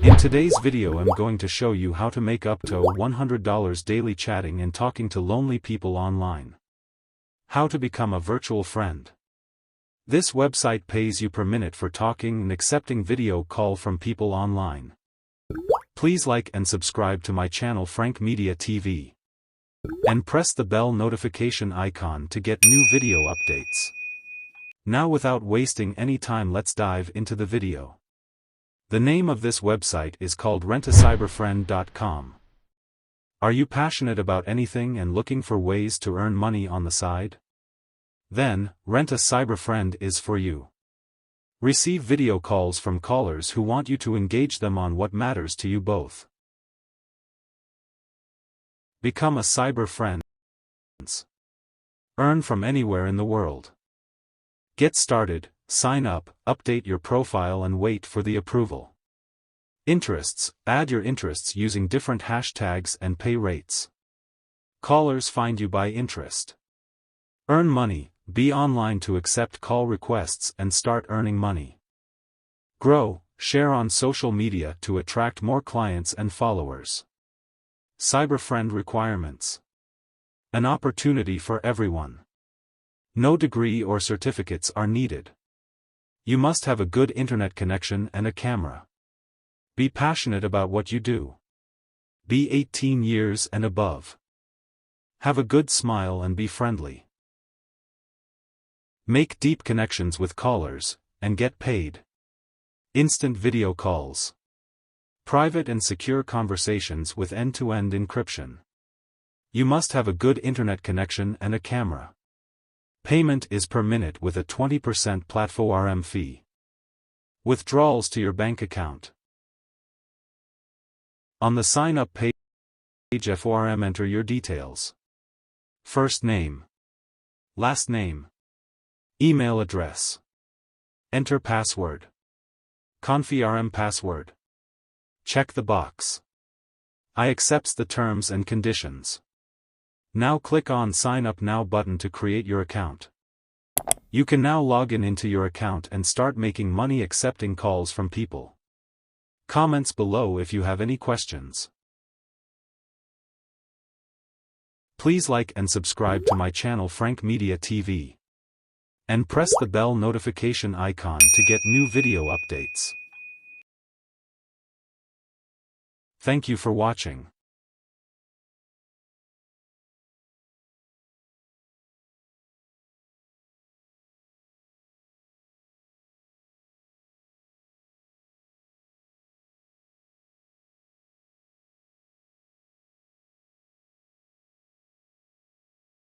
In today's video I'm going to show you how to make up to $100 daily chatting and talking to lonely people online. How to become a virtual friend. This website pays you per minute for talking and accepting video call from people online. Please like and subscribe to my channel Frank Media TV. And press the bell notification icon to get new video updates. Now without wasting any time, let's dive into the video. The name of this website is called rentacyberfriend.com. Are you passionate about anything and looking for ways to earn money on the side? Then, Rent a Cyberfriend is for you. Receive video calls from callers who want you to engage them on what matters to you both. Become a cyber friend. Earn from anywhere in the world. Get started, sign up, update your profile and wait for the approval. Interests, add your interests using different hashtags and pay rates. Callers find you by interest. Earn money, be online to accept call requests and start earning money. Grow, share on social media to attract more clients and followers. Cyberfriend requirements. An opportunity for everyone. No degree or certificates are needed. You must have a good internet connection and a camera. Be passionate about what you do. Be 18 years and above. Have a good smile and be friendly. Make deep connections with callers, and get paid. Instant video calls. Private and secure conversations with end-to-end encryption. You must have a good internet connection and a camera. Payment is per minute with a 20% platform fee. Withdrawals to your bank account. On the sign-up page FORM enter your details. First name. Last name. Email address. Enter password. Confirm password. Check the box. I accepts the terms and conditions. Now click on Sign Up Now button to create your account. You can now log into your account and start making money accepting calls from people. Comments below if you have any questions. Please like and subscribe to my channel Frank Media TV. And press the bell notification icon to get new video updates. Thank you for watching.